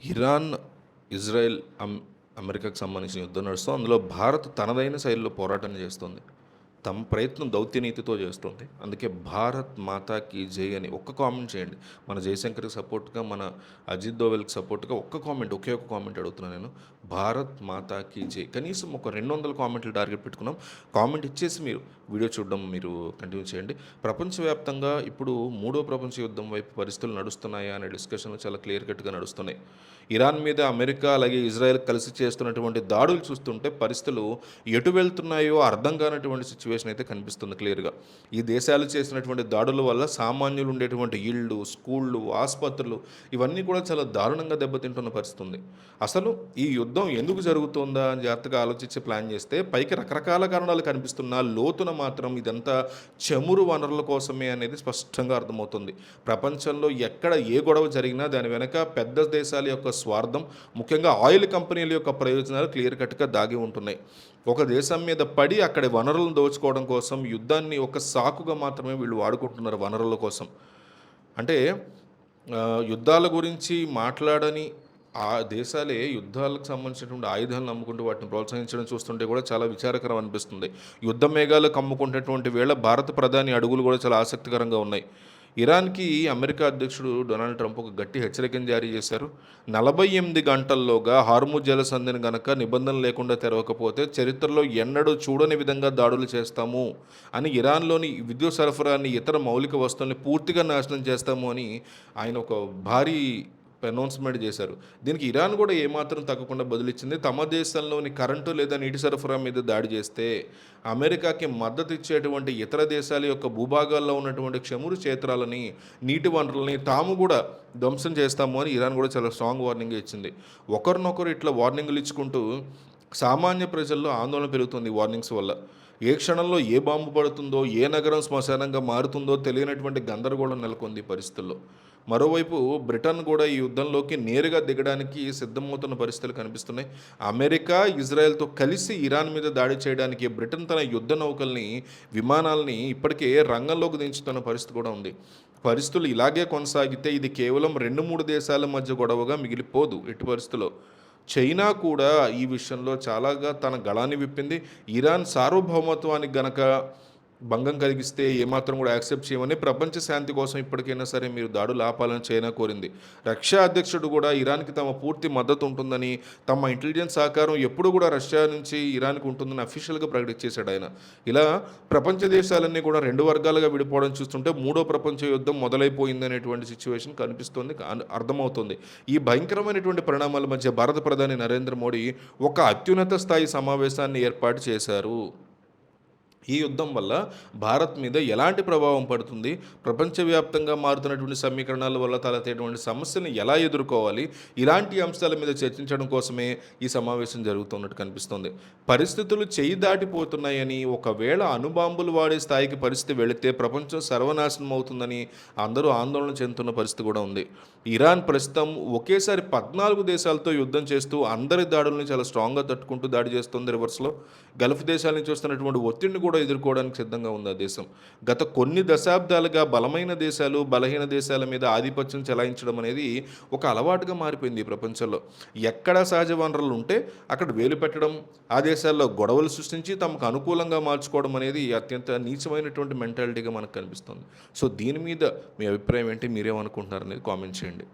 Iran, Israel, అమెరికాకు సంబంధించిన యుద్ధం నడుస్తుంది. అందులో భారత్ తనదైన శైలిలో పోరాటం చేస్తుంది. తమ ప్రయత్నం దౌత్యనీతితో చేస్తుంది. అందుకే భారత్ మాతాకి జై అని ఒక్క కామెంట్ చేయండి. మన జయశంకర్కి సపోర్ట్గా, మన అజిత్ దోవెల్కి సపోర్ట్గా ఒకే ఒక కామెంట్ అడుగుతున్నాను నేను. భారత్ మాతాకి జై. కనీసం ఒక 200 కామెంట్లు టార్గెట్ పెట్టుకున్నాం. కామెంట్ ఇచ్చేసి మీరు వీడియో చూడడం మీరు కంటిన్యూ చేయండి. ప్రపంచవ్యాప్తంగా ఇప్పుడు మూడో ప్రపంచ యుద్ధం వైపు పరిస్థితులు నడుస్తున్నాయా అనే డిస్కషన్లు చాలా క్లియర్ కట్గా నడుస్తున్నాయి. ఇరాన్ మీద అమెరికా అలాగే ఇజ్రాయెల్ కలిసి చేస్తున్నటువంటి దాడులు చూస్తుంటే పరిస్థితులు ఎటు వెళ్తున్నాయో అర్థం కానటువంటి సిచ్యువేషన్ అయితే కనిపిస్తుంది క్లియర్గా. ఈ దేశాలు చేసినటువంటి దాడుల వల్ల సామాన్యులు ఉండేటువంటి ఇళ్ళు, స్కూళ్ళు, ఆసుపత్రులు ఇవన్నీ కూడా చాలా దారుణంగా దెబ్బతింటున్న పరిస్థితి ఉంది. అసలు ఈ యుద్ధం ఎందుకు జరుగుతుందా అని జాగ్రత్తగా ఆలోచించి ప్లాన్ చేస్తే పైకి రకరకాల కారణాలు కనిపిస్తున్నా లోతున మాత్రం ఇదంతా చమురు వనరుల కోసమే అనేది స్పష్టంగా అర్థమవుతుంది. ప్రపంచంలో ఎక్కడ ఏ గొడవ జరిగినా దాని వెనక పెద్ద దేశాల యొక్క స్వార్థం, ముఖ్యంగా ఆయిల్ కంపెనీల యొక్క ప్రయోజనాలు క్లియర్ కట్గా దాగి ఉంటున్నాయి. ఒక దేశం మీద పడి అక్కడి వనరులను దోచుకోవడం కోసం యుద్ధాన్ని ఒక సాకుగా మాత్రమే వీళ్ళు వాడుకుంటున్నారు వనరుల కోసం. అంటే యుద్ధాల గురించి మాట్లాడని ఆ దేశాలే యుద్ధాలకు సంబంధించినటువంటి ఆయుధాలను అమ్ముకుంటూ వాటిని ప్రోత్సహించడం చూస్తుంటే కూడా చాలా విచారకరం అనిపిస్తుంది. యుద్ధ మేఘాలకు అమ్ముకుంటున్నటువంటి వేళ భారత ప్రధాని అడుగులు కూడా చాలా ఆసక్తికరంగా ఉన్నాయి. ఇరాన్కి అమెరికా అధ్యక్షుడు డొనాల్డ్ ట్రంప్ ఒక గట్టి హెచ్చరికను జారీ చేశారు. 48 గంటల్లోగా హార్ముజ్ జలసంధిని గనక నిబంధనలు లేకుండా తెరవకపోతే చరిత్రలో ఎన్నడూ చూడని విధంగా దాడులు చేస్తాము అని, ఇరాన్లోని విద్యుత్ సరఫరాని, ఇతర మౌలిక వస్తువుల్ని పూర్తిగా నాశనం చేస్తాము అని ఆయన ఒక భారీ అనౌన్స్మెంట్ చేశారు. దీనికి ఇరాన్ కూడా ఏమాత్రం తగ్గకుండా బదులిచ్చింది. తమ దేశంలోని కరెంటు లేదా నీటి సరఫరా మీద దాడి చేస్తే అమెరికాకి మద్దతు ఇచ్చేటువంటి ఇతర దేశాల యొక్క భూభాగాల్లో ఉన్నటువంటి చమురు క్షేత్రాలని, నీటి వనరులని తాము కూడా ధ్వంసం చేస్తాము అని ఇరాన్ కూడా చాలా స్ట్రాంగ్ వార్నింగ్ ఇచ్చింది. ఒకరినొకరు ఇట్లా వార్నింగ్లు ఇచ్చుకుంటూ సామాన్య ప్రజల్లో ఆందోళన పెరుగుతుంది వార్నింగ్స్ వల్ల. ఏ క్షణంలో ఏ బాంబు పడుతుందో, ఏ నగరం శ్మశానంగా మారుతుందో తెలియనటువంటి గందరగోళం నెలకొంది పరిస్థితుల్లో. మరోవైపు బ్రిటన్ కూడా ఈ యుద్ధంలోకి నేరుగా దిగడానికి సిద్ధమవుతున్న పరిస్థితులు కనిపిస్తున్నాయి. అమెరికా, ఇజ్రాయెల్తో కలిసి ఇరాన్ మీద దాడి చేయడానికి బ్రిటన్ తన యుద్ధ నౌకల్ని, విమానాలని ఇప్పటికే రంగంలోకి దించుతున్న పరిస్థితి కూడా ఉంది. పరిస్థితులు ఇలాగే కొనసాగితే ఇది కేవలం 2-3 దేశాల మధ్య గొడవగా మిగిలిపోదు. ఎట్టి పరిస్థితుల్లో చైనా కూడా ఈ విషయంలో చాలాగా తన గళాన్ని విప్పింది. ఇరాన్ సార్వభౌమత్వానికి గనక భంగం కలిగిస్తే ఏమాత్రం కూడా యాక్సెప్ట్ చేయమని, ప్రపంచ శాంతి కోసం ఇప్పటికైనా సరే మీరు దాడులు ఆపాలని చైనా కోరింది. రష్యా అధ్యక్షుడు కూడా ఇరాన్కి తమ పూర్తి మద్దతు ఉంటుందని, తమ ఇంటెలిజెన్స్ సహకారం ఎప్పుడు కూడా రష్యా నుంచి ఇరాన్కి ఉంటుందని అఫీషియల్గా ప్రకటించేశాడు ఆయన. ఇలా ప్రపంచ దేశాలన్నీ కూడా 2 వర్గాలుగా విడిపోవడం చూస్తుంటే మూడో ప్రపంచ యుద్ధం మొదలైపోయిందనేటువంటి సిచ్యువేషన్ కనిపిస్తుంది, అర్థమవుతుంది. ఈ భయంకరమైనటువంటి పరిణామాల మధ్య భారత ప్రధాని నరేంద్ర మోడీ ఒక అత్యున్నత స్థాయి సమావేశాన్ని ఏర్పాటు చేశారు. ఈ యుద్ధం వల్ల భారత్ మీద ఎలాంటి ప్రభావం పడుతుంది, ప్రపంచవ్యాప్తంగా మారుతున్నటువంటి సమీకరణాల వల్ల తలెత్తేటువంటి సమస్యలను ఎలా ఎదుర్కోవాలి, ఇలాంటి అంశాల మీద చర్చించడం కోసమే ఈ సమావేశం జరుగుతున్నట్టు కనిపిస్తుంది. పరిస్థితులు చేయి దాటిపోతున్నాయని, ఒకవేళ అణుబాంబులు వాడే స్థాయికి పరిస్థితి వెళితే ప్రపంచం సర్వనాశనం అవుతుందని అందరూ ఆందోళన చెందుతున్న పరిస్థితి కూడా ఉంది. ఇరాన్ ప్రస్తుతం ఒకేసారి 14 దేశాలతో యుద్ధం చేస్తూ అందరి దాడుల్ని చాలా స్ట్రాంగ్గా తట్టుకుంటూ దాడి చేస్తుంది. రివర్స్లో గల్ఫ్ దేశాల నుంచి వస్తున్నటువంటి ఒత్తిడిని కూడా ఎదుర్కోవడానికి సిద్ధంగా ఉంది ఆ దేశం. గత కొన్ని దశాబ్దాలుగా బలమైన దేశాలు బలహీన దేశాల మీద ఆధిపత్యం చెలాయించడం అనేది ఒక అలవాటుగా మారిపోయింది ఈ ప్రపంచంలో. ఎక్కడ సహజ వనరులు ఉంటే అక్కడ వేలు పెట్టడం, ఆ దేశాల్లో గొడవలు సృష్టించి తమకు అనుకూలంగా మార్చుకోవడం అనేది అత్యంత నీచమైనటువంటి మెంటాలిటీగా మనకు కనిపిస్తుంది. సో దీని మీద మీ అభిప్రాయం ఏంటి, మీరేమనుకుంటున్నారు అనేది కామెంట్ చేయండి.